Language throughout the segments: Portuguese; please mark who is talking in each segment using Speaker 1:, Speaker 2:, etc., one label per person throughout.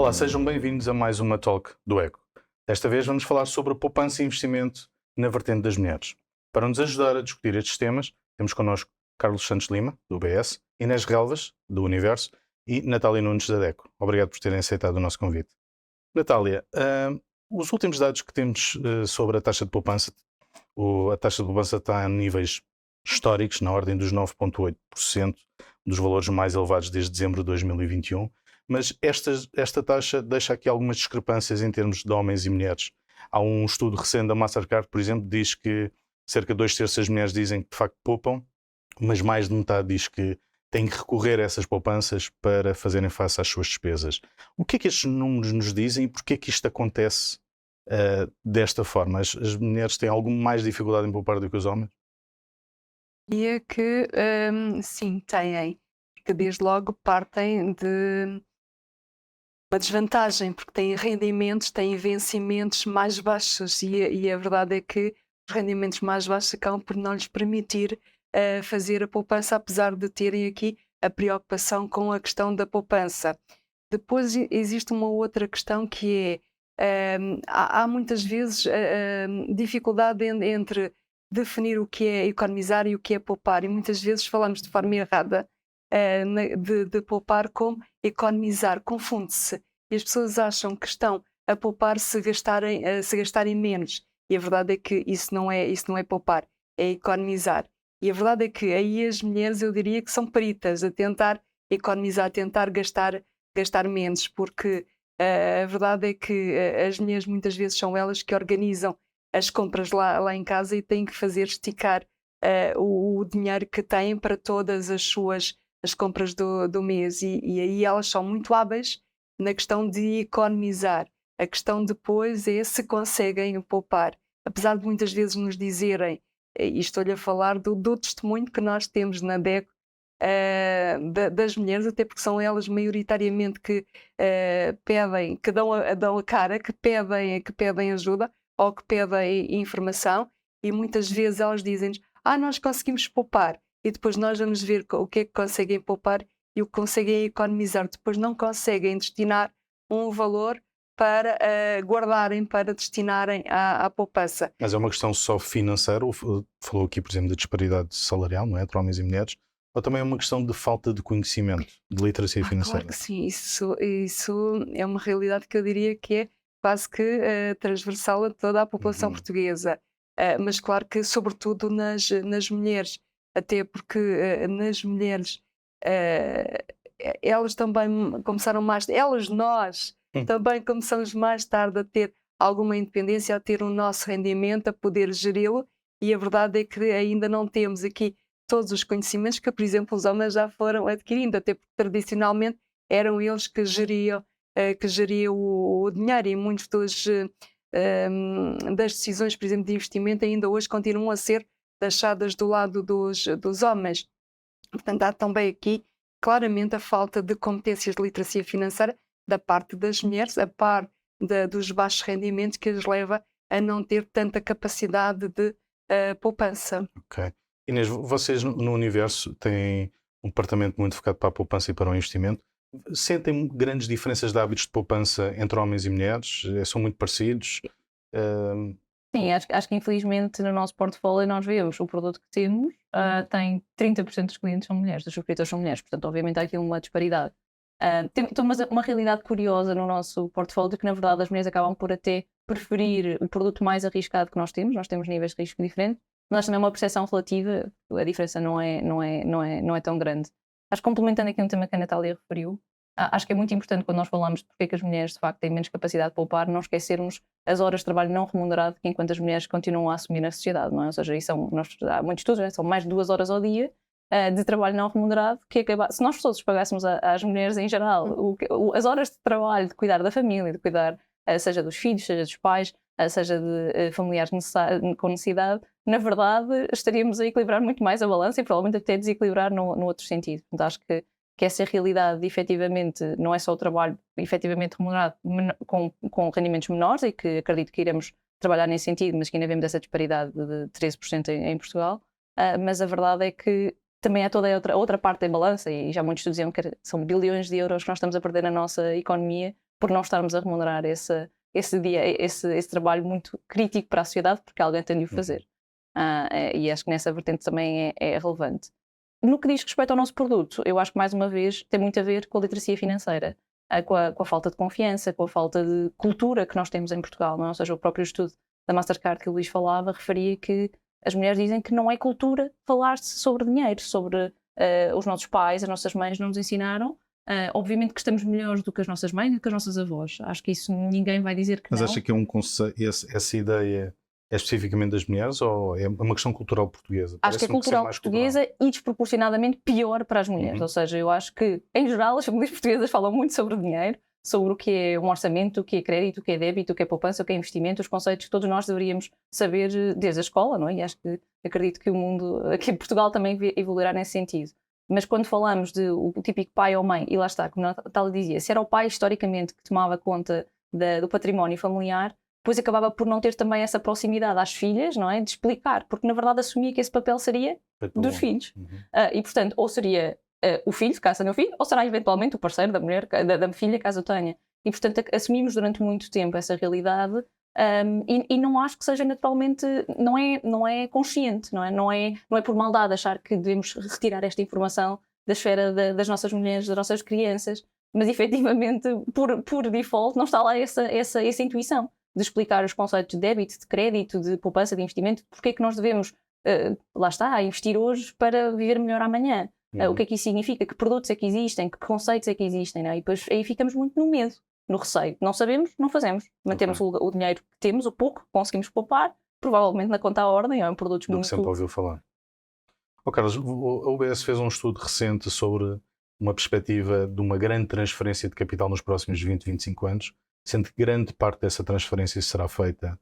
Speaker 1: Olá, sejam bem-vindos a mais uma Talk do Eco. Desta vez vamos falar sobre a poupança e investimento na vertente das mulheres. Para nos ajudar a discutir estes temas, temos connosco Carlos Santos Lima, do UBS, Inês Relvas, do Universo, e Natália Nunes, da DECO. Obrigado por terem aceitado o nosso convite. Natália, os últimos dados que temos sobre a taxa de poupança, a taxa de poupança está a níveis históricos, na ordem dos 9,8%, dos valores mais elevados desde dezembro de 2021, mas esta taxa deixa aqui algumas discrepâncias em termos de homens e mulheres. Há um estudo recente da Mastercard, por exemplo, que diz que cerca de 2/3 das mulheres dizem que de facto poupam, mas mais de metade diz que têm que recorrer a essas poupanças para fazerem face às suas despesas. O que é que estes números nos dizem e porquê é que isto acontece desta forma? As mulheres têm alguma mais dificuldade em poupar do que os homens?
Speaker 2: Diria que sim, têm, porque desde logo partem de uma desvantagem, porque têm rendimentos, têm vencimentos mais baixos e a verdade é que os rendimentos mais baixos acabam por não lhes permitir fazer a poupança, apesar de terem aqui a preocupação com a questão da poupança. Depois existe uma outra questão que é, há muitas vezes dificuldade entre definir o que é economizar e o que é poupar, e muitas vezes falamos de forma errada de poupar como economizar, confunde-se. E as pessoas acham que estão a poupar se gastarem menos. E a verdade é que isso não é poupar, é economizar. E a verdade é que aí as mulheres, eu diria que são peritas a tentar economizar, a tentar gastar menos, porque a verdade é que as mulheres muitas vezes são elas que organizam as compras lá em casa e têm que fazer esticar o dinheiro que têm para todas as compras do mês. E aí elas são muito hábeis na questão de economizar. A questão depois é se conseguem poupar. Apesar de muitas vezes nos dizerem, e estou-lhe a falar do testemunho que nós temos na DECO, das mulheres, até porque são elas maioritariamente que pedem, que dão a cara, que pedem ajuda ou que pedem informação, e muitas vezes elas dizem-nos: nós conseguimos poupar, e depois nós vamos ver o que é que conseguem poupar e o que conseguem economizar. Depois não conseguem destinar um valor para guardarem, para destinarem à poupança.
Speaker 1: Mas é uma questão só financeira, falou aqui, por exemplo, da disparidade salarial, não é, entre homens e mulheres, ou também é uma questão de falta de conhecimento, de literacia
Speaker 2: Claro
Speaker 1: financeira?
Speaker 2: que sim, isso é uma realidade que eu diria que é quase que transversal a toda a população
Speaker 1: Uhum.
Speaker 2: portuguesa. Mas claro que sobretudo nas mulheres, até porque nas mulheres eh, elas também começaram mais, nós
Speaker 1: Hum.
Speaker 2: também começamos mais tarde a ter alguma independência, a ter o nosso rendimento, a poder geri-lo, e a verdade é que ainda não temos aqui todos os conhecimentos que, por exemplo, os homens já foram adquirindo, até porque tradicionalmente eram eles que geriam o dinheiro, e muitas das decisões, por exemplo, de investimento ainda hoje continuam a ser deixadas do lado dos homens. Portanto, há também aqui claramente a falta de competências de literacia financeira da parte das mulheres, a par dos baixos rendimentos, que as leva a não ter tanta capacidade de poupança.
Speaker 1: Ok. Inês, vocês no Universo têm um departamento muito focado para a poupança e para o investimento. Sentem grandes diferenças de hábitos de poupança entre homens e mulheres? São muito parecidos? Ahm,
Speaker 3: Sim, acho que infelizmente no nosso portfólio nós vemos o produto que temos, tem 30% dos clientes são mulheres, dos subscritores são mulheres, portanto obviamente há aqui uma disparidade. Tem uma realidade curiosa no nosso portfólio de que na verdade as mulheres acabam por até preferir o produto mais arriscado que nós temos níveis de risco diferentes, nós também uma percepção relativa, a diferença não é tão grande. Acho que complementando aqui um tema que a Natália referiu, acho que é muito importante quando nós falamos de porque é que as mulheres de facto têm menos capacidade de poupar, não esquecermos as horas de trabalho não remunerado que enquanto as mulheres continuam a assumir na sociedade, não é? Ou seja, há muitos estudos, né? São mais de 2 horas ao dia de trabalho não remunerado, se nós todos pagássemos às mulheres em geral as horas de trabalho, de cuidar da família, de cuidar seja dos filhos, seja dos pais, seja de familiares com necessidade, na verdade estaríamos a equilibrar muito mais a balança e provavelmente até desequilibrar no outro sentido. Portanto, acho que essa realidade efetivamente não é só o trabalho efetivamente remunerado com rendimentos menores, e que acredito que iremos trabalhar nesse sentido, mas que ainda vemos essa disparidade de 13% em Portugal, mas a verdade é que também há toda a outra parte da balança, e já muitos estudos diziam que são bilhões de euros que nós estamos a perder na nossa economia por não estarmos a remunerar esse trabalho muito crítico para a sociedade, porque alguém tem de o fazer. E acho que nessa vertente também é relevante. No que diz respeito ao nosso produto, eu acho que, mais uma vez, tem muito a ver com a literacia financeira, com a falta de confiança, com a falta de cultura que nós temos em Portugal, não é? Ou seja, o próprio estudo da Mastercard que o Luís falava referia que as mulheres dizem que não é cultura falar-se sobre dinheiro, sobre os nossos pais, as nossas mães não nos ensinaram. Obviamente que estamos melhores do que as nossas mães e do que as nossas avós. Acho que isso ninguém vai dizer que
Speaker 1: Mas
Speaker 3: não.
Speaker 1: acha que é um conceito, essa ideia é especificamente das mulheres ou é uma questão cultural portuguesa?
Speaker 3: Acho que é
Speaker 1: Parece-me ser
Speaker 3: cultural
Speaker 1: mais
Speaker 3: portuguesa e desproporcionadamente pior para as mulheres. Ou seja, eu acho que, em geral, as famílias portuguesas falam muito sobre dinheiro, sobre o que é um orçamento, o que é crédito, o que é débito, o que é poupança, o que é investimento, os conceitos que todos nós deveríamos saber desde a escola, não é? E acho que acredito que o mundo, aqui em Portugal, também evoluirá nesse sentido. Mas quando falamos de o típico pai ou mãe, e lá está, como a Natália dizia, se era o pai historicamente que tomava conta do património familiar, depois acabava por não ter também essa proximidade às filhas, não é? De explicar, porque na verdade assumia que esse papel seria dos filhos. E portanto, ou seria o filho, caso tenha o filho, ou será eventualmente o parceiro da mulher, da filha, caso o tenha. E portanto assumimos durante muito tempo essa realidade. E não acho que seja naturalmente, não é consciente, não é por maldade achar que devemos retirar esta informação da esfera das nossas mulheres, das nossas crianças, mas efetivamente por default não está lá essa intuição de explicar os conceitos de débito, de crédito, de poupança, de investimento, porque é que nós devemos, lá está, investir hoje para viver melhor amanhã. O que é que isso significa, que produtos é que existem, que conceitos é que existem, não é? E depois aí ficamos muito no medo, no receio. Não sabemos, não fazemos. Mantemos o dinheiro que temos, o pouco que conseguimos poupar, provavelmente na conta à ordem, ou em produtos
Speaker 1: Do
Speaker 3: muito...
Speaker 1: que sempre ouviu falar. Carlos, a UBS fez um estudo recente sobre uma perspectiva de uma grande transferência de capital nos próximos 20, 25 anos, sendo que grande parte dessa transferência será feita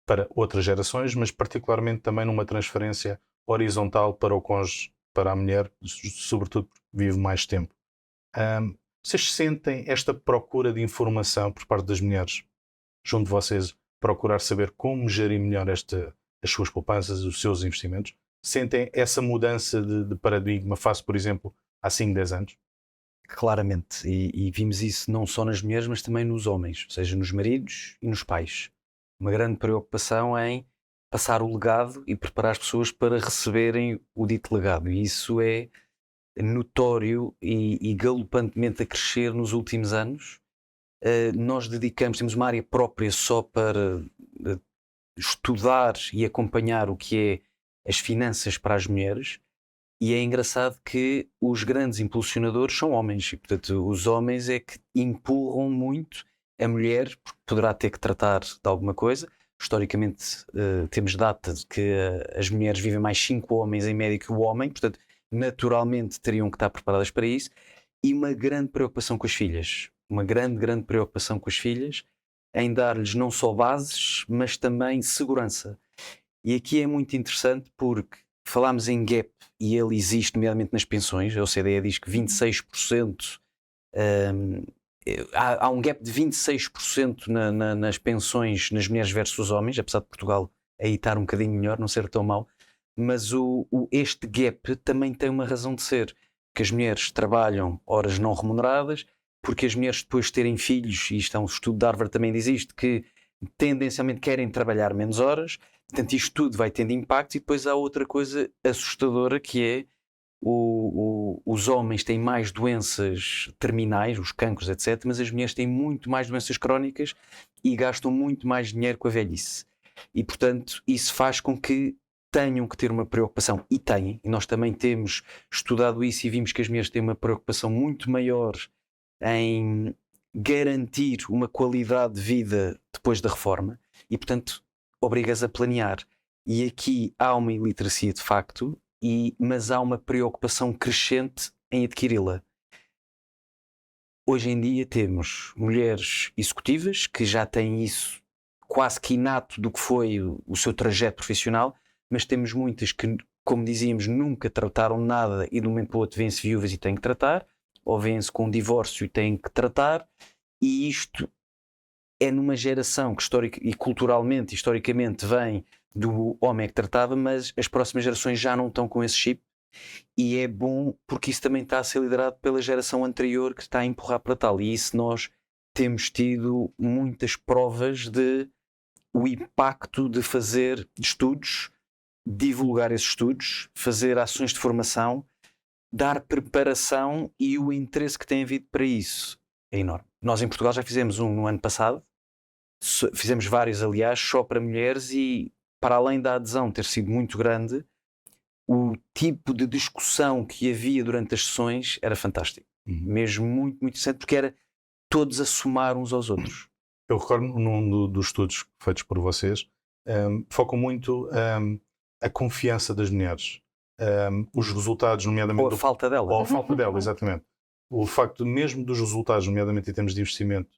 Speaker 1: para outras gerações, mas particularmente também numa transferência horizontal para o cônjuge, para a mulher, sobretudo porque vive mais tempo. Vocês sentem esta procura de informação por parte das mulheres, junto de vocês, procurar saber como gerir melhor as suas poupanças, os seus investimentos? Sentem essa mudança de paradigma face, por exemplo, há 5, 10 anos?
Speaker 4: Claramente, e vimos isso não só nas mulheres, mas também nos homens, ou seja, nos maridos e nos pais. Uma grande preocupação em passar o legado e preparar as pessoas para receberem o dito legado. E isso é notório e galopantemente a crescer nos últimos anos. Nós temos uma área própria só para estudar e acompanhar o que é as finanças para as mulheres. E é engraçado que os grandes impulsionadores são homens, e portanto os homens é que empurram muito a mulher, porque poderá ter que tratar de alguma coisa. Historicamente temos data de que as mulheres vivem mais 5 homens em média que o homem, portanto naturalmente teriam que estar preparadas para isso. E uma grande preocupação com as filhas, uma grande preocupação com as filhas, em dar-lhes não só bases, mas também segurança. E aqui é muito interessante porque falámos em gap e ele existe, nomeadamente nas pensões. A OCDE diz que 26%, há um gap de 26% nas pensões nas mulheres versus os homens, apesar de Portugal aí estar um bocadinho melhor, não ser tão mau. Mas este gap também tem uma razão de ser, que as mulheres trabalham horas não remuneradas, porque as mulheres depois de terem filhos, e isto é um estudo de Harvard também diz isto, que tendencialmente querem trabalhar menos horas. Portanto, isto tudo vai tendo impacto. E depois há outra coisa assustadora, que é os homens têm mais doenças terminais, os cancros, etc., mas as mulheres têm muito mais doenças crónicas e gastam muito mais dinheiro com a velhice. E, portanto, isso faz com que tenham que ter uma preocupação, e têm, e nós também temos estudado isso e vimos que as mulheres têm uma preocupação muito maior em garantir uma qualidade de vida depois da reforma, e, portanto, obrigas a planear. E aqui há uma iliteracia de facto, mas há uma preocupação crescente em adquiri-la. Hoje em dia temos mulheres executivas que já têm isso quase que inato do que foi o seu trajeto profissional, mas temos muitas que, como dizíamos, nunca trataram nada e de um momento para o outro vêm-se viúvas e têm que tratar, ou vêm-se com um divórcio e têm que tratar, e isto é numa geração que historicamente vem do homem que tratava, mas as próximas gerações já não estão com esse chip, e é bom porque isso também está a ser liderado pela geração anterior que está a empurrar para tal, e isso nós temos tido muitas provas de o impacto de fazer estudos, divulgar esses estudos, fazer ações de formação, dar preparação, e o interesse que tem havido para isso é enorme. Nós em Portugal já fizemos um no ano passado, fizemos vários, aliás, só para mulheres, e para além da adesão ter sido muito grande, o tipo de discussão que havia durante as sessões era fantástico. Mesmo muito, muito interessante, porque era todos a somar uns aos outros.
Speaker 1: Eu recordo num dos estudos feitos por vocês, focam muito a confiança das mulheres, os resultados, nomeadamente...
Speaker 4: Ou a falta dela.
Speaker 1: Ou a falta dela, exatamente. O facto mesmo dos resultados, nomeadamente em termos de investimento,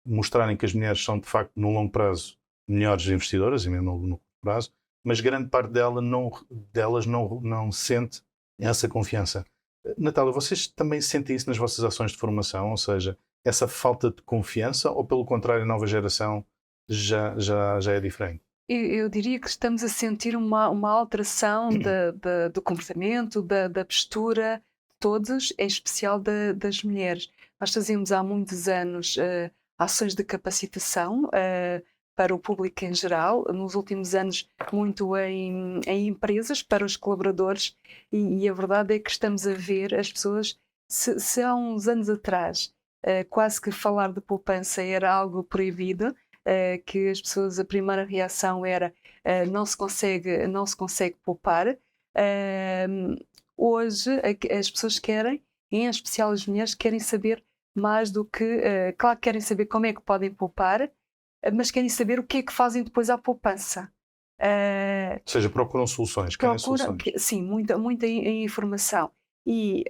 Speaker 1: mostrarem que as mulheres são, de facto, no longo prazo, melhores investidoras, e mesmo no curto prazo, mas grande parte delas não sente essa confiança. Natália, vocês também sentem isso nas vossas ações de formação? Ou seja, essa falta de confiança, ou pelo contrário, a nova geração já é diferente?
Speaker 2: Eu diria que estamos a sentir uma alteração do comportamento, da postura de todos, em especial das mulheres. Nós fazemos há muitos anos ações de capacitação para o público em geral, nos últimos anos muito em empresas, para os colaboradores, e a verdade é que estamos a ver as pessoas, se há uns anos atrás quase que falar de poupança era algo proibido, que as pessoas, a primeira reação era não se consegue poupar. Hoje as pessoas querem, em especial as mulheres, querem saber mais do que... claro que querem saber como é que podem poupar, mas querem saber o que é que fazem depois à poupança.
Speaker 1: Ou seja, procuram soluções, querem soluções.
Speaker 2: Sim, muita informação. E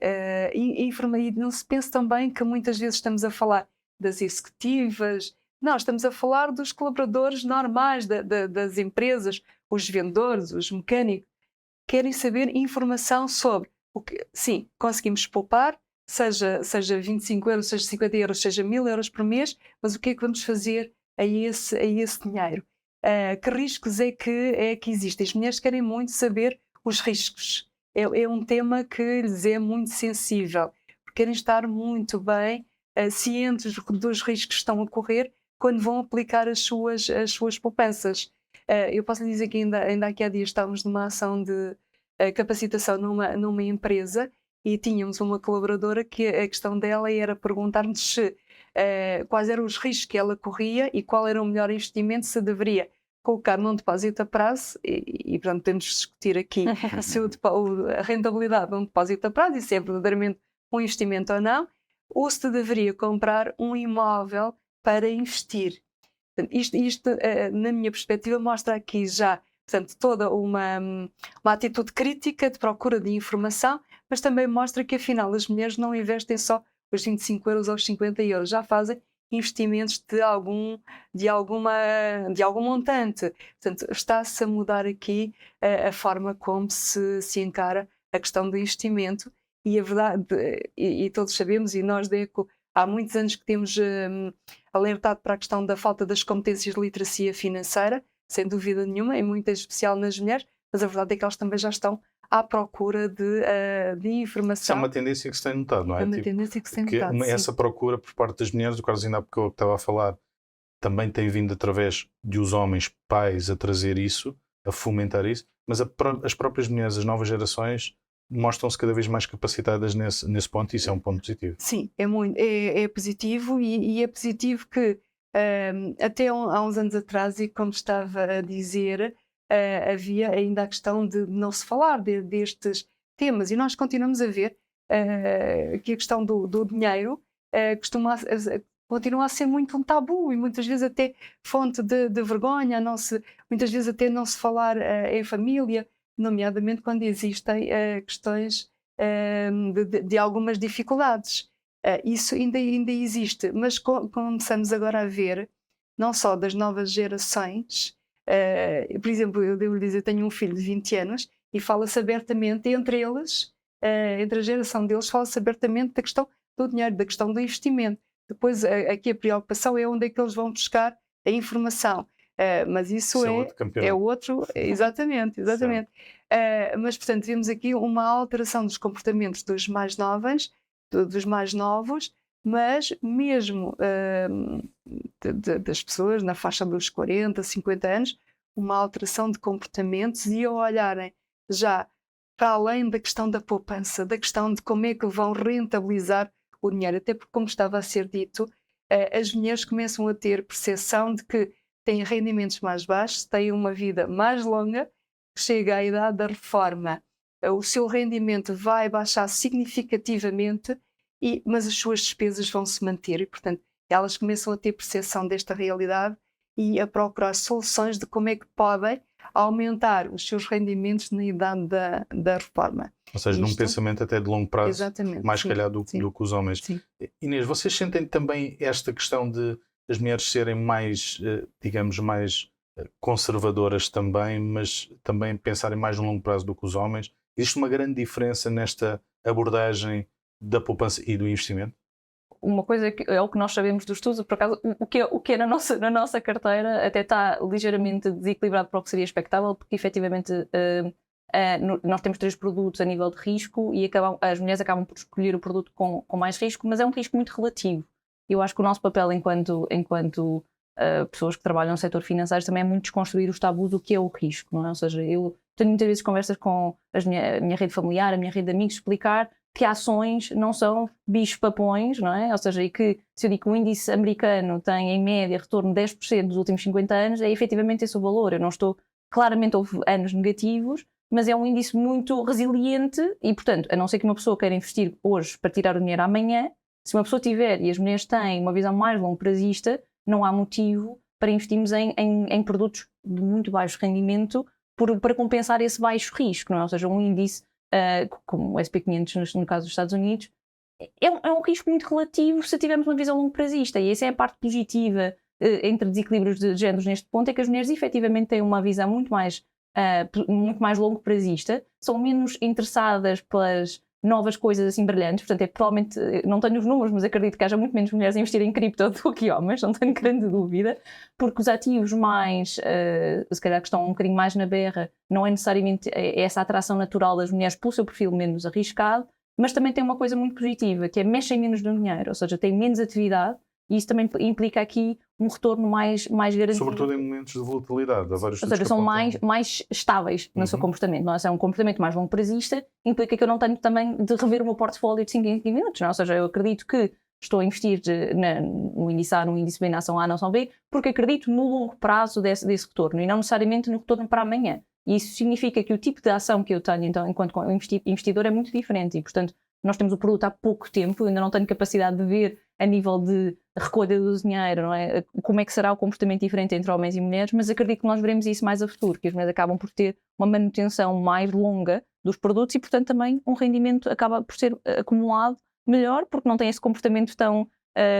Speaker 2: não se pense também que muitas vezes estamos a falar das executivas. Não, estamos a falar dos colaboradores normais das empresas, os vendedores, os mecânicos. Querem saber informação sobre o que, sim, conseguimos poupar, seja 25 euros, seja 50 euros, seja 1000 euros por mês, mas o que é que vamos fazer a esse dinheiro? Que riscos é que existem? As mulheres querem muito saber os riscos. É um tema que lhes é muito sensível, porque querem estar muito bem cientes dos riscos que estão a ocorrer quando vão aplicar as suas poupanças. Eu posso lhe dizer que ainda aqui há dias estávamos numa ação de capacitação numa empresa, e tínhamos uma colaboradora que a questão dela era perguntar-nos quais eram os riscos que ela corria e qual era o melhor investimento, se deveria colocar num depósito a prazo, e portanto podemos discutir aqui se a rentabilidade de um depósito a prazo, e se é verdadeiramente um investimento ou não, ou se deveria comprar um imóvel para investir. Portanto, isto na minha perspectiva, mostra aqui já, portanto, toda uma atitude crítica de procura de informação, mas também mostra que afinal as mulheres não investem só os 25 euros ou os 50 euros, já fazem investimentos de algum montante. Portanto, está-se a mudar aqui a forma como se encara a questão do investimento, e a verdade, e todos sabemos, e nós da ECO há muitos anos que temos alertado para a questão da falta das competências de literacia financeira, sem dúvida nenhuma, e muito em especial nas mulheres, mas a verdade é que elas também já estão à procura de informação.
Speaker 1: Isso é uma tendência que se tem notado, não é?
Speaker 2: É uma tendência que se tem notado, sim.
Speaker 1: Essa procura por parte das mulheres, o Carlos ainda há pouco estava a falar, também tem vindo através de os homens pais a trazer isso, a fomentar isso, mas as próprias mulheres, as novas gerações, mostram-se cada vez mais capacitadas nesse ponto, e isso é um ponto positivo.
Speaker 2: Sim, é positivo, e é positivo que até há uns anos atrás, e como estava a dizer, havia ainda a questão de não se falar destes temas, e nós continuamos a ver que a questão do dinheiro continua a ser muito um tabu, e muitas vezes até fonte de vergonha, muitas vezes até não se falar em família, nomeadamente quando existem questões de algumas dificuldades. Isso ainda existe, mas começamos agora a ver, não só das novas gerações, por exemplo, eu devo dizer, tenho um filho de 20 anos e fala-se abertamente entre eles, entre a geração deles, fala-se abertamente da questão do dinheiro, da questão do investimento. Depois aqui a preocupação é onde é que eles vão buscar a informação. Mas isso é outro, exatamente. Mas portanto vemos aqui uma alteração dos comportamentos dos mais novos, mas mesmo das pessoas na faixa dos 40, 50 anos, uma alteração de comportamentos e a olharem já para além da questão da poupança, da questão de como é que vão rentabilizar o dinheiro. Até porque, como estava a ser dito, as mulheres começam a ter percepção de que têm rendimentos mais baixos, têm uma vida mais longa, chega à idade da reforma, o seu rendimento vai baixar significativamente, mas as suas despesas vão se manter e, portanto, elas começam a ter percepção desta realidade e a procurar soluções de como é que podem aumentar os seus rendimentos na idade da reforma.
Speaker 1: Ou seja, num pensamento até de longo prazo,
Speaker 2: exatamente,
Speaker 1: mais calhar do que os homens.
Speaker 2: Sim.
Speaker 1: Inês, vocês sentem também esta questão de as mulheres serem mais, digamos, mais conservadoras também, mas também pensarem mais no longo prazo do que os homens? Existe uma grande diferença nesta abordagem da poupança e do investimento?
Speaker 3: Uma coisa que é o que nós sabemos dos estudos, por acaso, o que é na nossa carteira até está ligeiramente desequilibrado para o que seria expectável, porque efetivamente nós temos 3 produtos a nível de risco e as mulheres acabam por escolher o produto com mais risco, mas é um risco muito relativo. Eu acho que o nosso papel enquanto pessoas que trabalham no setor financeiro também é muito desconstruir os tabus do que é o risco, não é? Ou seja, eu tenho muitas vezes conversas com a minha rede familiar, a minha rede de amigos, explicar que ações não são bichos-papões, não é? Ou seja, e que se eu digo que o índice americano tem em média retorno de 10% nos últimos 50 anos, é efetivamente esse o valor. Eu não estou, claramente houve anos negativos, mas é um índice muito resiliente e, portanto, a não ser que uma pessoa queira investir hoje para tirar o dinheiro amanhã, se uma pessoa tiver, e as mulheres têm uma visão mais longo prazista, não há motivo para investirmos em produtos de muito baixo rendimento para compensar esse baixo risco, não é? Ou seja, um índice como o SP500 no caso dos Estados Unidos, é um risco muito relativo se tivermos uma visão longo prazista, e essa é a parte positiva entre desequilíbrios de géneros neste ponto, é que as mulheres efetivamente têm uma visão muito mais longo prazista, são menos interessadas pelas novas coisas assim brilhantes, portanto provavelmente, não tenho os números, mas acredito que haja muito menos mulheres a investirem em cripto do que homens, não tenho grande dúvida, porque os ativos mais, se calhar que estão um bocadinho mais na berra, não é necessariamente essa atração natural das mulheres pelo seu perfil menos arriscado, mas também tem uma coisa muito positiva, que é mexem menos no dinheiro, ou seja, têm menos atividade, e isso também implica aqui um retorno mais garantido.
Speaker 1: Sobretudo em momentos de volatilidade. Há vários
Speaker 3: Ou seja, são mais estáveis no seu comportamento. Não é? Se é um comportamento mais longo prazista, implica que eu não tenho também de rever o meu portfólio de 5 em 5 minutos. Não é? Ou seja, eu acredito que estou a investir no índice A, no índice B, na ação A, na ação B, porque acredito no longo prazo desse retorno e não necessariamente no retorno para amanhã. E isso significa que o tipo de ação que eu tenho, então, enquanto investidor, é muito diferente. E, portanto, nós temos o produto há pouco tempo, eu ainda não tenho capacidade de ver a nível de recolha do dinheiro, não é? Como é que será o comportamento diferente entre homens e mulheres, mas acredito que nós veremos isso mais a futuro, que as mulheres acabam por ter uma manutenção mais longa dos produtos e, portanto, também um rendimento acaba por ser acumulado melhor, porque não tem esse comportamento tão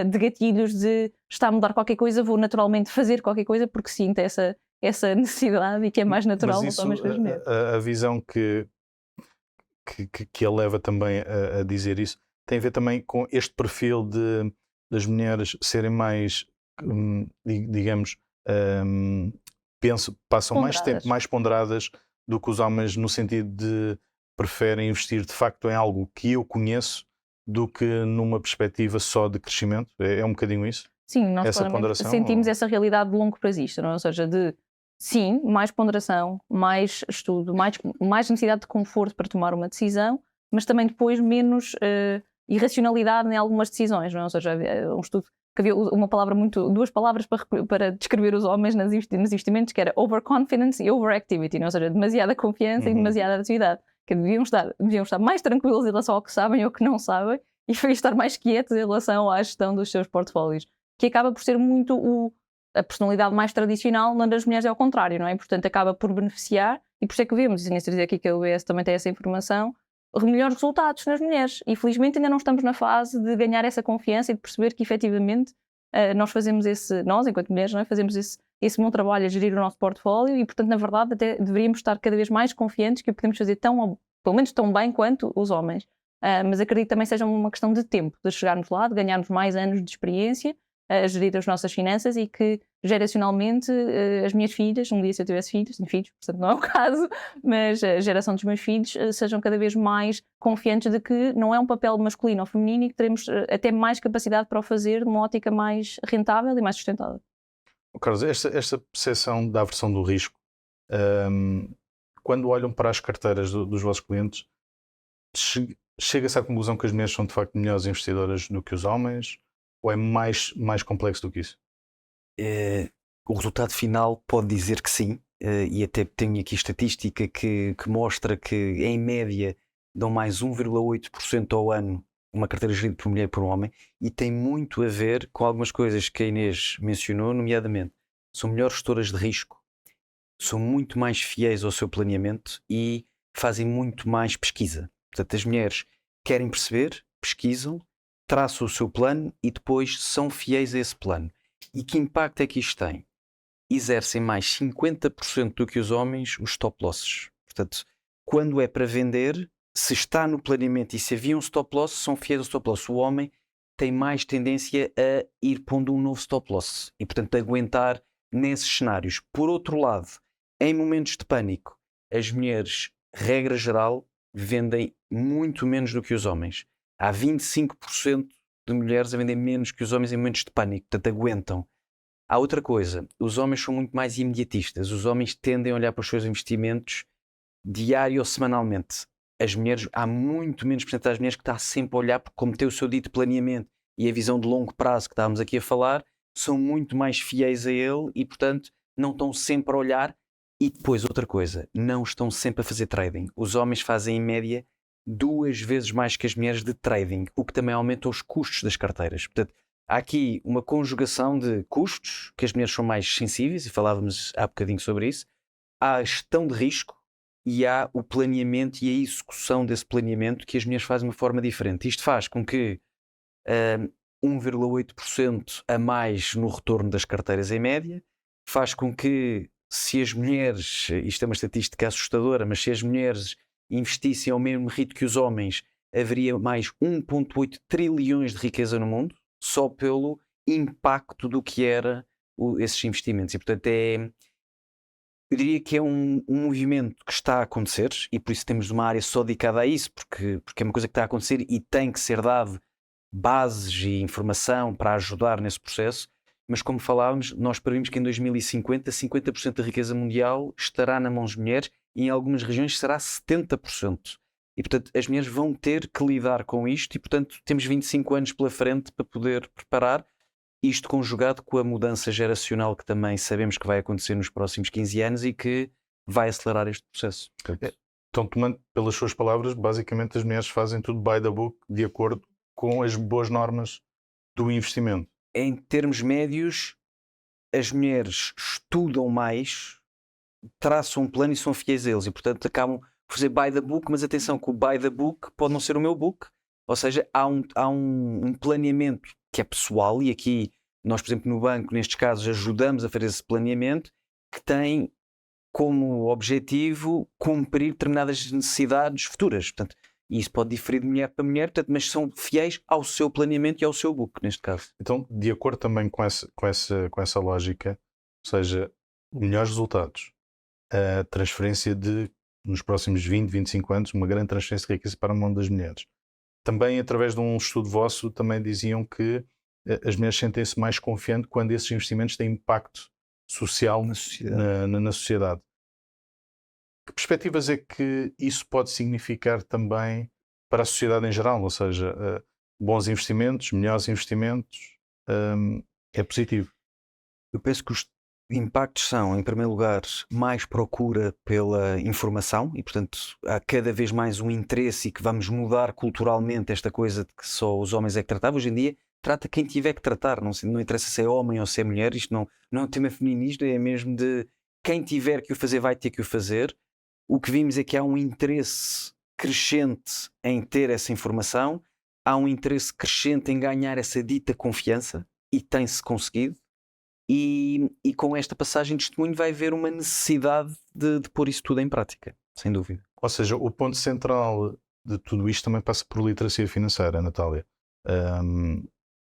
Speaker 3: de gatilhos de está a mudar qualquer coisa, vou naturalmente fazer qualquer coisa porque sinto essa necessidade e que é mais natural nos homens que as mulheres.
Speaker 1: A visão que ele leva também a dizer isso tem a ver também com este perfil das mulheres serem mais, digamos, passam mais tempo mais ponderadas do que os homens, no sentido de preferem investir de facto em algo que eu conheço do que numa perspectiva só de crescimento. É um bocadinho isso?
Speaker 3: Sim, nós sentimos essa realidade de longo prazista, não é? Ou seja, sim, mais ponderação, mais estudo, mais necessidade de conforto para tomar uma decisão, mas também depois menos irracionalidade em algumas decisões, não é? Ou seja, havia um estudo que havia duas palavras para descrever os homens nos investimentos, que era overconfidence e overactivity, não é? Ou seja, demasiada confiança e demasiada atividade, que deviam estar mais tranquilos em relação ao que sabem ou que não sabem e estar mais quietos em relação à gestão dos seus portfólios, que acaba por ser muito a personalidade mais tradicional, nas mulheres é ao contrário, não é? Portanto, acaba por beneficiar, e por isso é que vemos, e tinha dizer aqui que a UBS também tem essa informação, melhores resultados nas mulheres. E felizmente ainda não estamos na fase de ganhar essa confiança e de perceber que efetivamente nós enquanto mulheres, não é? Fazemos esse bom trabalho a gerir o nosso portfólio e, portanto, na verdade, até deveríamos estar cada vez mais confiantes que o podemos fazer pelo menos tão bem quanto os homens. Mas acredito que também seja uma questão de tempo, de chegarmos lá, de ganharmos mais anos de experiência a gerir as nossas finanças e que geracionalmente as minhas filhas, um dia se eu tivesse filhos, tenho filhos, portanto não é o caso, mas a geração dos meus filhos sejam cada vez mais confiantes de que não é um papel masculino ou feminino e que teremos até mais capacidade para o fazer de uma ótica mais rentável e mais sustentável.
Speaker 1: Carlos, esta percepção da aversão do risco, quando olham para as carteiras dos vossos clientes, chega-se à conclusão que as mulheres são de facto melhores investidoras do que os homens? Ou é mais complexo do que isso?
Speaker 4: O resultado final pode dizer que sim, e até tenho aqui estatística que mostra que, em média, dão mais 1,8% ao ano uma carteira gerida por mulher e por homem, e tem muito a ver com algumas coisas que a Inês mencionou, nomeadamente, são melhores gestoras de risco, são muito mais fiéis ao seu planeamento e fazem muito mais pesquisa. Portanto, as mulheres querem perceber, pesquisam, traçam o seu plano e depois são fiéis a esse plano. E que impacto é que isto tem? Exercem mais 50% do que os homens os stop losses. Portanto, quando é para vender, se está no planeamento e se havia um stop loss, são fiéis ao stop loss. O homem tem mais tendência a ir pondo um novo stop loss e, portanto, aguentar nesses cenários. Por outro lado, em momentos de pânico, as mulheres, regra geral, vendem muito menos do que os homens. Há 25% de mulheres a vender menos que os homens em momentos de pânico, portanto aguentam. Há outra coisa, os homens são muito mais imediatistas, os homens tendem a olhar para os seus investimentos diário ou semanalmente. As mulheres, há muito menos porcentagem de mulheres que está sempre a olhar, porque como tem o seu dito planeamento e a visão de longo prazo que estávamos aqui a falar, são muito mais fiéis a ele e, portanto, não estão sempre a olhar. E depois, outra coisa, não estão sempre a fazer trading. Os homens fazem, em média, 2 vezes mais que as mulheres de trading, o que também aumenta os custos das carteiras. Portanto, há aqui uma conjugação de custos, que as mulheres são mais sensíveis, e falávamos há bocadinho sobre isso. Há a gestão de risco e há o planeamento e a execução desse planeamento que as mulheres fazem de uma forma diferente. Isto faz com que 1,8% a mais no retorno das carteiras em média, faz com que, se as mulheres, isto é uma estatística assustadora, mas se as mulheres investissem ao mesmo ritmo que os homens, haveria mais 1,8 trilhões de riqueza no mundo, só pelo impacto do que era esses investimentos. E, portanto, eu diria que é um movimento que está a acontecer, e por isso temos uma área só dedicada a isso, porque é uma coisa que está a acontecer e tem que ser dado bases e informação para ajudar nesse processo. Mas, como falávamos, nós previmos que em 2050 50% da riqueza mundial estará nas mãos de mulheres e em algumas regiões será 70%. E, portanto, as mulheres vão ter que lidar com isto e, portanto, temos 25 anos pela frente para poder preparar isto, conjugado com a mudança geracional que também sabemos que vai acontecer nos próximos 15 anos e que vai acelerar este processo.
Speaker 1: Então, tomando pelas suas palavras, basicamente as mulheres fazem tudo by the book, de acordo com as boas normas do investimento.
Speaker 4: Em termos médios, as mulheres estudam mais, traçam um plano e são fiéis a eles. E, portanto, acabam por fazer by the book, mas atenção que o by the book pode não ser o meu book. Ou seja, há um planeamento que é pessoal e aqui nós, por exemplo, no banco, nestes casos, ajudamos a fazer esse planeamento que tem como objetivo cumprir determinadas necessidades futuras. Portanto, e isso pode diferir de mulher para mulher, portanto, mas são fiéis ao seu planeamento e ao seu book, neste caso.
Speaker 1: Então, de acordo também com essa lógica, ou seja, melhores resultados, a transferência nos próximos 20, 25 anos, uma grande transferência de riqueza para a mão das mulheres. Também, através de um estudo vosso, também diziam que as mulheres sentem-se mais confiantes quando esses investimentos têm impacto social na sociedade. Que perspectivas é que isso pode significar também para a sociedade em geral? Ou seja, bons investimentos, melhores investimentos, é positivo?
Speaker 4: Eu penso que os impactos são, em primeiro lugar, mais procura pela informação e, portanto, há cada vez mais um interesse e que vamos mudar culturalmente esta coisa de que só os homens é que tratavam. Hoje em dia, trata quem tiver que tratar, não interessa se é homem ou se é mulher, isto não é um tema feminista, é mesmo de quem tiver que o fazer vai ter que o fazer. O que vimos é que há um interesse crescente em ter essa informação, há um interesse crescente em ganhar essa dita confiança e tem-se conseguido. E com esta passagem de testemunho vai haver uma necessidade de pôr isso tudo em prática, sem dúvida.
Speaker 1: Ou seja, o ponto central de tudo isto também passa por literacia financeira, Natália.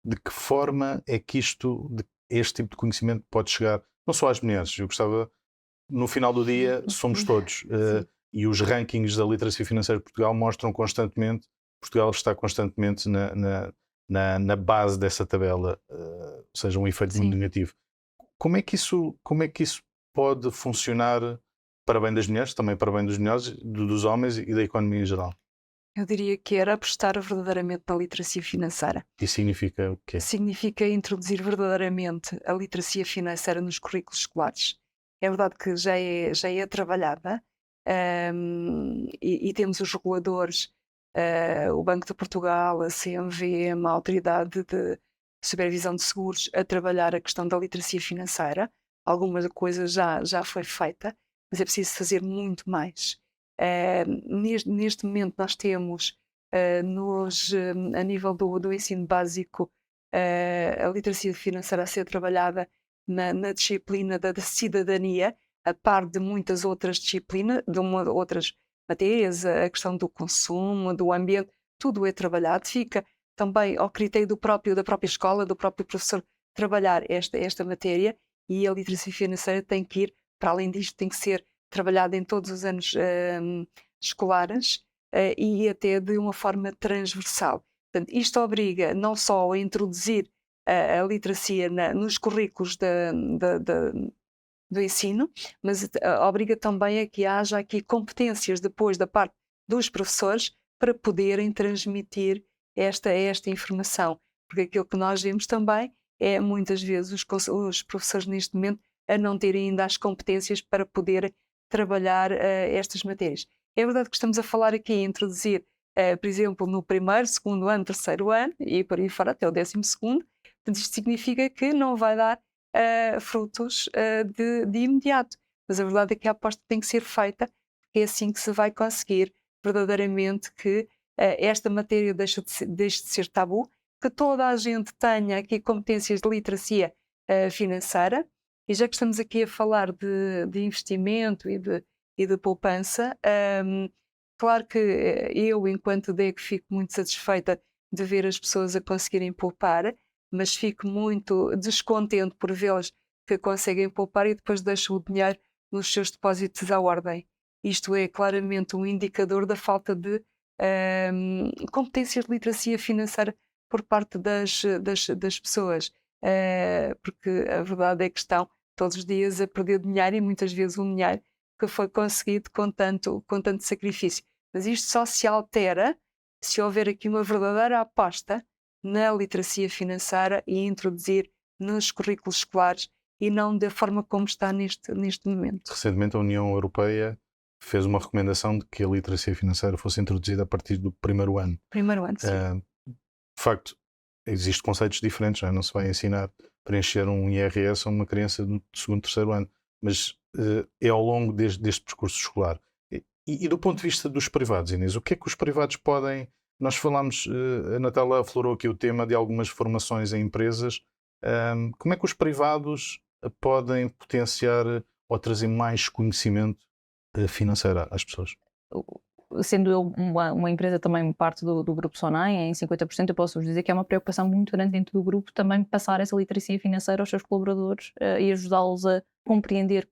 Speaker 1: de que forma é que este tipo de conhecimento pode chegar, não só às mulheres, eu gostava, no final do dia, somos todos, e os rankings da literacia financeira de Portugal mostram constantemente, Portugal está constantemente na base dessa tabela, ou seja, um efeito muito negativo. Como é que isso pode funcionar para bem das mulheres, também para bem dos melhores, dos homens e da economia em geral?
Speaker 2: Eu diria que era apostar verdadeiramente na literacia financeira.
Speaker 1: Isso significa o quê?
Speaker 2: Significa introduzir verdadeiramente a literacia financeira nos currículos escolares. É verdade que já é trabalhada, e temos os reguladores, o Banco de Portugal, a CMVM, a Autoridade de Supervisão de Seguros, a trabalhar a questão da literacia financeira. Alguma coisa já foi feita, mas é preciso fazer muito mais. Neste momento nós temos a nível do ensino básico a literacia financeira a ser trabalhada na disciplina da cidadania, a par de muitas outras disciplinas, outras matérias, a questão do consumo, do ambiente, tudo é trabalhado, fica também ao critério da própria escola, do próprio professor trabalhar esta matéria, e a literacia financeira tem que ir, para além disto, tem que ser trabalhada em todos os anos escolares e até de uma forma transversal. Portanto, isto obriga não só a introduzir a literacia nos currículos do ensino, mas obriga também a que haja aqui competências depois da parte dos professores para poderem transmitir esta informação. Porque aquilo que nós vemos também é muitas vezes os professores neste momento a não terem ainda as competências para poder trabalhar estas matérias. É verdade que estamos a falar aqui em introduzir, por exemplo, no primeiro, segundo ano, terceiro ano e por aí fora até o 12º. Portanto, isto significa que não vai dar frutos de imediato. Mas a verdade é que a aposta tem que ser feita, porque é assim que se vai conseguir verdadeiramente que esta matéria deixe de ser tabu, que toda a gente tenha aqui competências de literacia financeira. E já que estamos aqui a falar de investimento e de poupança, claro que eu, enquanto DEC, fico muito satisfeita de ver as pessoas a conseguirem poupar, mas fico muito descontente por vê-las que conseguem poupar e depois deixam o dinheiro nos seus depósitos à ordem. Isto é claramente um indicador da falta de competências de literacia financeira por parte das pessoas. Porque a verdade é que estão todos os dias a perder dinheiro, e muitas vezes um dinheiro que foi conseguido com tanto sacrifício. Mas isto só se altera se houver aqui uma verdadeira aposta na literacia financeira e introduzir nos currículos escolares, e não da forma como está neste momento.
Speaker 1: Recentemente a União Europeia fez uma recomendação de que a literacia financeira fosse introduzida a partir do primeiro ano.
Speaker 2: Primeiro ano, sim.
Speaker 1: De facto, existem conceitos diferentes, não se vai ensinar a preencher um IRS a uma criança do segundo, terceiro ano, mas é ao longo deste percurso escolar. E do ponto de vista dos privados, Inês, o que é que os privados podem... Nós falámos, a Natália aflorou aqui o tema de algumas formações em empresas. Como é que os privados podem potenciar ou trazer mais conhecimento financeiro às pessoas?
Speaker 3: Sendo eu uma empresa também parte do grupo Sonai, em 50%, eu posso vos dizer que é uma preocupação muito grande dentro do grupo também passar essa literacia financeira aos seus colaboradores e ajudá-los a compreender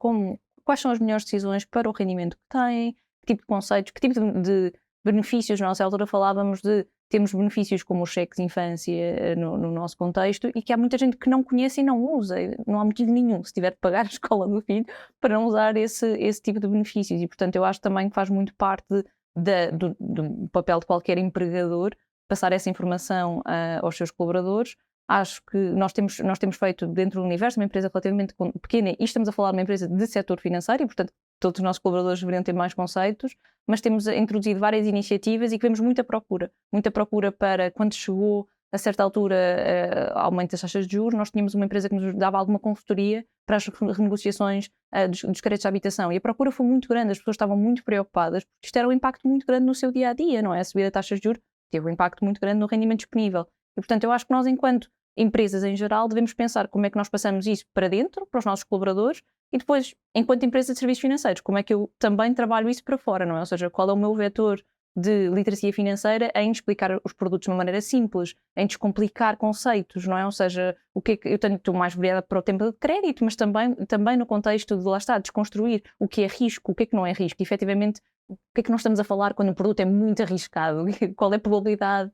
Speaker 3: quais são as melhores decisões para o rendimento que têm, que tipo de conceitos, que tipo de benefícios. Na nossa altura falávamos de termos benefícios como os cheques de infância no nosso contexto, e que há muita gente que não conhece e não usa. Não há motivo nenhum, se tiver de pagar a escola do filho, para não usar esse tipo de benefícios. E, portanto, eu acho também que faz muito parte do papel de qualquer empregador passar essa informação aos seus colaboradores. Acho que nós temos feito, dentro do universo, uma empresa relativamente pequena, e estamos a falar de uma empresa de setor financeiro, e, portanto, todos os nossos colaboradores deveriam ter mais conceitos, mas temos introduzido várias iniciativas e que vemos muita procura para, quando chegou a certa altura aumento das taxas de juros, nós tínhamos uma empresa que nos dava alguma consultoria para as renegociações dos créditos de habitação, e a procura foi muito grande, as pessoas estavam muito preocupadas, porque isto era um impacto muito grande no seu dia-a-dia, não é? A subida de taxas de juros teve um impacto muito grande no rendimento disponível. E, portanto, eu acho que nós, enquanto empresas em geral, devemos pensar como é que nós passamos isso para dentro, para os nossos colaboradores, e depois, enquanto empresa de serviços financeiros, como é que eu também trabalho isso para fora, não é? Ou seja, qual é o meu vetor de literacia financeira em explicar os produtos de uma maneira simples, em descomplicar conceitos, não é? Ou seja, o que é que eu estou mais virada para o tempo de crédito, mas também no contexto de, lá está, desconstruir o que é risco, o que é que não é risco, e, efetivamente, o que é que nós estamos a falar quando o produto é muito arriscado, qual é a probabilidade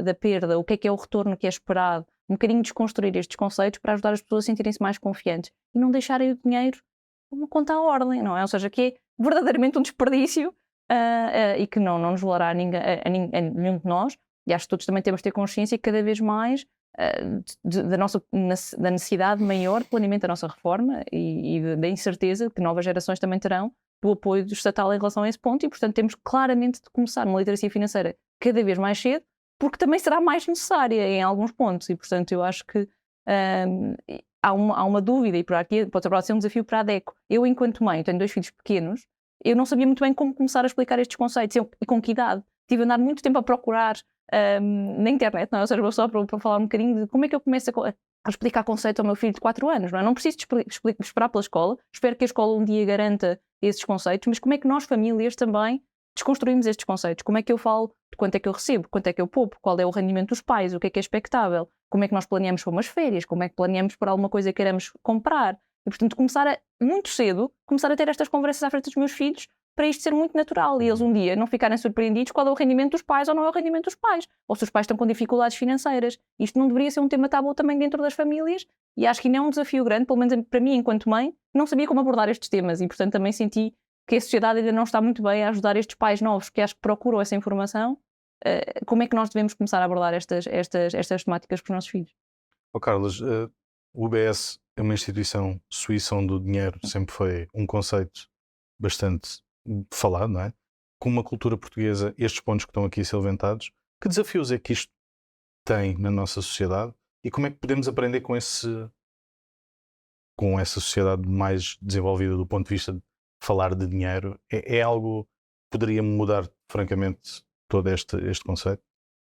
Speaker 3: da perda, o que é o retorno que é esperado, um bocadinho desconstruir estes conceitos para ajudar as pessoas a sentirem-se mais confiantes e não deixarem o dinheiro uma conta à ordem, não é? Ou seja, que é verdadeiramente um desperdício e que não nos valerá a nenhum de nós, e acho que todos também temos de ter consciência que cada vez mais da necessidade maior de planeamento da nossa reforma e da incerteza que novas gerações também terão do apoio do estatal em relação a esse ponto, e portanto temos claramente de começar uma literacia financeira cada vez mais cedo, porque também será mais necessária em alguns pontos, e portanto eu acho que há uma dúvida, e por aqui pode ser um desafio para a DECO. Eu, enquanto mãe, tenho 2 filhos pequenos, eu não sabia muito bem como começar a explicar estes conceitos e com que idade. Tive a andar muito tempo a procurar na internet, não é? Ou seja, só para falar um bocadinho de como é que eu começo a explicar conceitos ao meu filho de 4 anos, não é? Não preciso esperar pela escola, espero que a escola um dia garanta esses conceitos, mas como é que nós, famílias, também desconstruímos estes conceitos? Como é que eu falo de quanto é que eu recebo, quanto é que eu poupo, qual é o rendimento dos pais, o que é expectável, como é que nós planeamos para umas férias, como é que planeamos para alguma coisa que queremos comprar? E, portanto, muito cedo, começar a ter estas conversas à frente dos meus filhos, para isto ser muito natural e eles um dia não ficarem surpreendidos qual é o rendimento dos pais ou não é o rendimento dos pais, ou se os pais estão com dificuldades financeiras. Isto não deveria ser um tema tabu também dentro das famílias, e acho que ainda é um desafio grande, pelo menos para mim enquanto mãe, não sabia como abordar estes temas, e portanto também senti que a sociedade ainda não está muito bem a ajudar estes pais novos que acho que procuram essa informação. Como é que nós devemos começar a abordar estas temáticas com os nossos filhos?
Speaker 1: Carlos, o UBS é uma instituição suíça onde o dinheiro sempre foi um conceito bastante falado, não é? Com uma cultura portuguesa, estes pontos que estão aqui a ser levantados, que desafios é que isto tem na nossa sociedade e como é que podemos aprender com essa sociedade mais desenvolvida do ponto de vista de falar de dinheiro? É algo que poderia mudar, francamente, todo este conceito?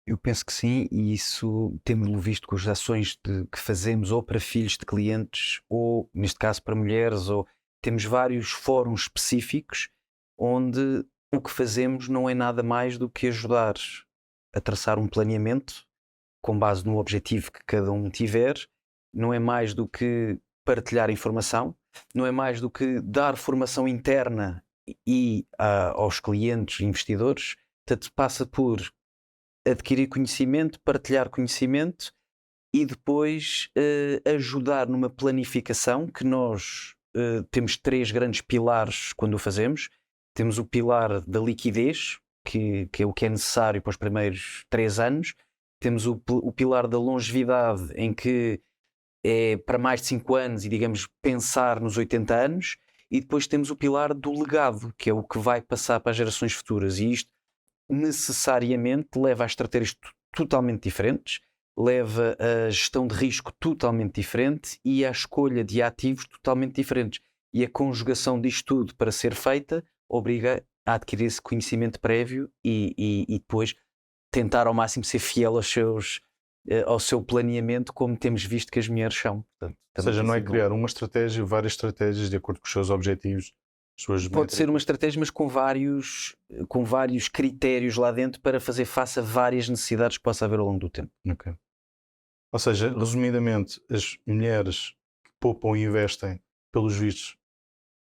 Speaker 4: Eu penso que sim, e isso temos-lo visto com as ações que fazemos ou para filhos de clientes, ou neste caso para mulheres, ou temos vários fóruns específicos onde o que fazemos não é nada mais do que ajudar a traçar um planeamento com base no objetivo que cada um tiver, não é mais do que partilhar informação, não é mais do que dar formação interna aos clientes, investidores. Portanto, passa por adquirir conhecimento, partilhar conhecimento e depois ajudar numa planificação que nós temos 3 grandes pilares quando o fazemos. Temos o pilar da liquidez, que é o que é necessário para os primeiros 3 anos. Temos o pilar da longevidade, em que é para mais de 5 anos e, digamos, pensar nos 80 anos. E depois temos o pilar do legado, que é o que vai passar para as gerações futuras. E isto necessariamente leva a estratégias totalmente diferentes, leva a gestão de risco totalmente diferente e a escolha de ativos totalmente diferentes. E a conjugação disto tudo para ser feita obriga a adquirir esse conhecimento prévio e depois tentar ao máximo ser fiel ao seu planeamento, como temos visto que as mulheres são. Portanto,
Speaker 1: ou seja, não é criar uma estratégia, várias estratégias de acordo com os seus objetivos.
Speaker 4: Pode ser uma estratégia, mas com vários critérios lá dentro para fazer face a várias necessidades que possa haver ao longo do tempo.
Speaker 1: Okay. Ou seja, resumidamente, as mulheres que poupam e investem, pelos vistos,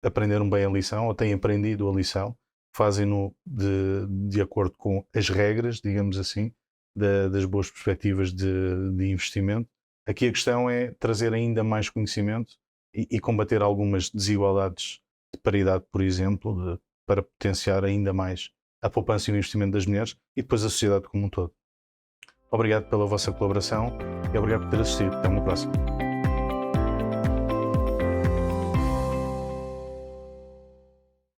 Speaker 1: aprenderam bem a lição, ou têm aprendido a lição, fazem-no de acordo com as regras, digamos assim, das boas perspectivas de investimento. Aqui a questão é trazer ainda mais conhecimento e combater algumas desigualdades de paridade, por exemplo, para potenciar ainda mais a poupança e o investimento das mulheres e depois a sociedade como um todo. Obrigado pela vossa colaboração e obrigado por ter assistido. Até uma próxima.